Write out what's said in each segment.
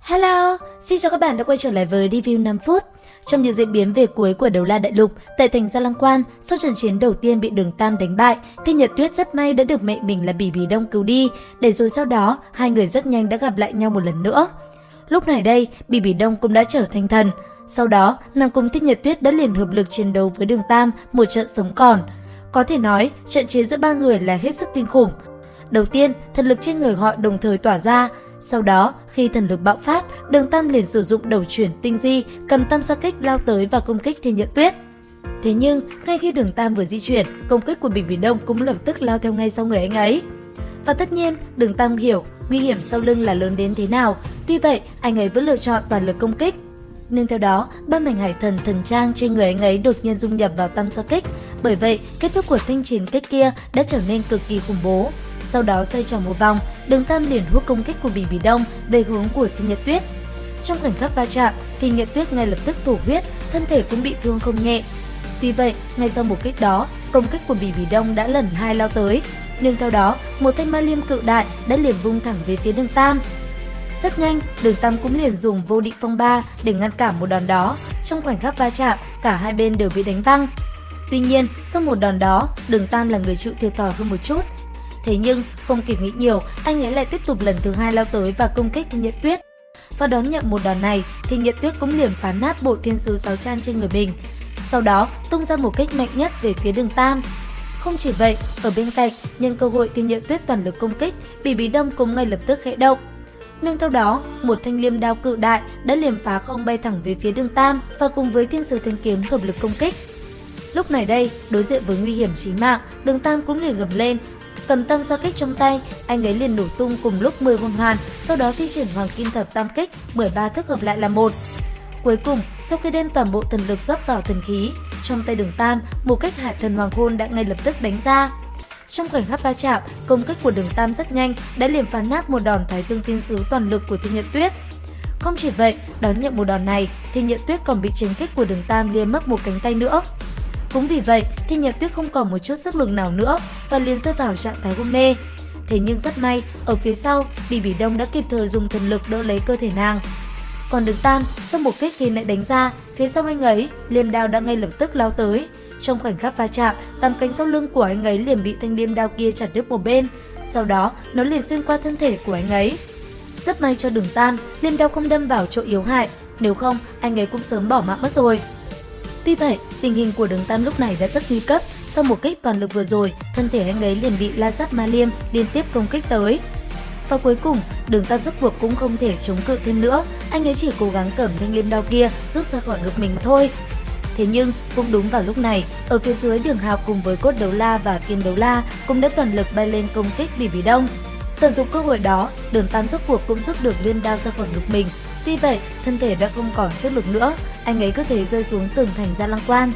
Hello, xin chào các bạn đã quay trở lại với review 5 phút. Trong những diễn biến về cuối của Đấu La Đại Lục tại thành Gia Lăng Quan, sau trận chiến đầu tiên bị Đường Tam đánh bại, thì Nhật Tuyết rất may đã được mẹ mình là Bỉ Bỉ Đông cứu đi, để rồi sau đó hai người rất nhanh đã gặp lại nhau một lần nữa. Lúc này đây, Bỉ Bỉ Đông cũng đã trở thành thần. Sau đó, nàng cùng Thích Nhật Tuyết đã liền hợp lực chiến đấu với Đường Tam một trận sống còn. Có thể nói, trận chiến giữa ba người là hết sức kinh khủng. Đầu tiên, thần lực trên người họ đồng thời tỏa ra. Sau đó, khi thần lực bạo phát, Đường Tam liền sử dụng đầu chuyển tinh di, cầm tam xoa kích lao tới và công kích Thiên Nhật Tuyết. Thế nhưng, ngay khi Đường Tam vừa di chuyển, công kích của Bỉ Bỉ Đông cũng lập tức lao theo ngay sau người anh ấy. Và tất nhiên, Đường Tam hiểu nguy hiểm sau lưng là lớn đến thế nào, tuy vậy anh ấy vẫn lựa chọn toàn lực công kích. Nên theo đó, ba mảnh hải thần thần trang trên người anh ấy đột nhiên dung nhập vào tam xoa kích. Bởi vậy, kết thúc của thanh chiến kích kia đã trở nên cực kỳ khủng bố. Sau đó xoay tròn một vòng, Đường Tam liền hút công kích của Bỉ Bỉ Đông về hướng của Thiên Nhật Tuyết. Trong khoảnh khắc va chạm, Thiên Nhật Tuyết ngay lập tức thổ huyết, thân thể cũng bị thương không nhẹ. Tuy vậy, ngay sau một kích đó, công kích của Bỉ Bỉ Đông đã lần hai lao tới. Nhưng theo đó, một thanh ma liêm cự đại đã liền vung thẳng về phía Đường Tam. Rất nhanh, Đường Tam cũng liền dùng vô địch phong ba để ngăn cản một đòn đó. Trong khoảnh khắc va chạm, cả hai bên đều bị đánh văng. Tuy nhiên, sau một đòn đó, Đường Tam là người chịu thiệt thòi hơn một chút. Thế nhưng, không kịp nghĩ nhiều, anh ấy lại tiếp tục lần thứ hai lao tới và công kích Thiên Nhật Tuyết. Và đón nhận một đòn này, Thiên Nhật Tuyết cũng liền phá nát bộ thiên sứ 6 chan trên người mình. Sau đó, tung ra một kích mạnh nhất về phía Đường Tam. Không chỉ vậy, ở bên cạnh, nhân cơ hội Thiên Nhật Tuyết toàn lực công kích, Bỉ Bỉ Đông cũng ngay lập tức khẽ động. Nhưng theo đó, một thanh liêm đao cự đại đã liền phá không bay thẳng về phía Đường Tam và cùng với thiên sứ thanh kiếm hợp lực công kích. Lúc này đây, đối diện với nguy hiểm chí mạng, Đường Tam cũng liền gầm lên, cầm tam xoa kích trong tay, anh ấy liền nổ tung cùng lúc 10 quang hoàn, sau đó thi triển Hoàng Kim Thập Tam Kích, 13 thức hợp lại là một. Cuối cùng, sau khi đem toàn bộ thần lực dốc vào thần khí, trong tay Đường Tam, một kích Hải Thần Hoàng Hôn đã ngay lập tức đánh ra. Trong khoảnh khắc va chạm, công kích của Đường Tam rất nhanh đã liền phá nát một đòn Thái Dương Thiên Sứ toàn lực của Thiên Nhật Tuyết. Không chỉ vậy, đón nhận một đòn này, Thiên Nhật Tuyết còn bị chiến kích của Đường Tam liền mất một cánh tay nữa. Cũng vì vậy, Thiên Nhật Tuyết không còn một chút sức lực nào nữa và liền rơi vào trạng thái hôn mê. Thế nhưng rất may, ở phía sau, Bỉ Bỉ Đông đã kịp thời dùng thần lực đỡ lấy cơ thể nàng. Còn Đường Tam, sau một kích khi lại đánh ra, phía sau anh ấy, liêm đao đã ngay lập tức lao tới. Trong khoảnh khắc va chạm, tầm cánh sau lưng của anh ấy liền bị thanh liêm đao kia chặt đứt một bên. Sau đó, nó liền xuyên qua thân thể của anh ấy. Rất may cho Đường Tam, liêm đao không đâm vào chỗ yếu hại, nếu không, anh ấy cũng sớm bỏ mạng mất rồi. Tuy vậy, tình hình của Đường Tam lúc này đã rất nguy cấp. Sau một kích toàn lực vừa rồi, thân thể anh ấy liền bị la sát ma liêm liên tiếp công kích tới. Và cuối cùng, Đường Tam rốt cuộc cũng không thể chống cự thêm nữa, anh ấy chỉ cố gắng cầm thanh liêm đao kia rút ra khỏi ngực mình thôi. Thế nhưng, cũng đúng vào lúc này, ở phía dưới Đường Hạo cùng với Cốt Đấu La và Kim Đấu La cũng đã toàn lực bay lên công kích Bỉ Bỉ Đông. Tận dụng cơ hội đó, Đường Tam rốt cuộc cũng rút được liêm đao ra khỏi ngực mình. Tuy vậy, thân thể đã không còn sức lực nữa, anh ấy có thể rơi xuống tường thành Gia Lăng Quan.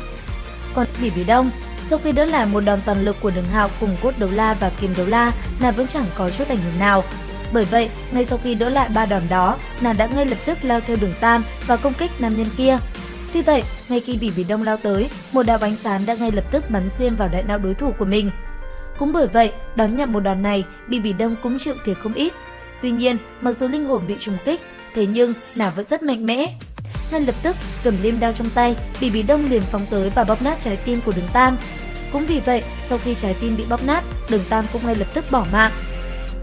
Còn Bỉ Bỉ Đông, sau khi đỡ lại một đòn toàn lực của Đường Hạo cùng Cốt Đấu La và Kim Đấu La, nàng vẫn chẳng có chút ảnh hưởng nào. Bởi vậy, ngay sau khi đỡ lại ba đòn đó, nàng đã ngay lập tức lao theo Đường Tam và công kích nam nhân kia. Tuy vậy, ngay khi Bỉ Bỉ Đông lao tới, một đạo ánh sáng đã ngay lập tức bắn xuyên vào đại não đối thủ của mình. Cũng bởi vậy, đón nhận một đòn này, Bỉ Bỉ Đông cũng chịu thiệt không ít. Tuy nhiên, mặc dù linh hồn bị trùng kích, thế nhưng nàng vẫn rất mạnh mẽ. Ngay lập tức, cầm liêm đao trong tay, Bỉ Bỉ Đông liền phóng tới và bóp nát trái tim của Đường Tam. Cũng vì vậy, sau khi trái tim bị bóp nát, Đường Tam cũng ngay lập tức bỏ mạng.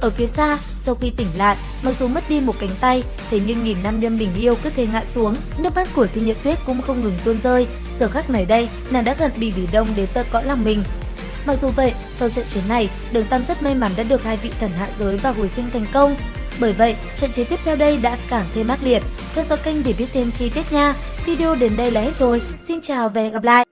Ở phía xa, sau khi tỉnh lại, mặc dù mất đi một cánh tay, thế nhưng nhìn nam nhân mình yêu cứ thế ngã xuống, nước mắt của Thiên Nhật Tuyết cũng không ngừng tuôn rơi. Giờ khắc này đây, nàng đã gần Bỉ Bỉ Đông đến tận cõi lòng mình. Mặc dù vậy, sau trận chiến này, Đường Tam rất may mắn đã được hai vị thần hạ giới và hồi sinh thành công. Bởi vậy, trận chiến tiếp theo đây đã càng thêm ác liệt. Theo dõi kênh để biết thêm chi tiết nha. Video đến đây là hết rồi. Xin chào và hẹn gặp lại.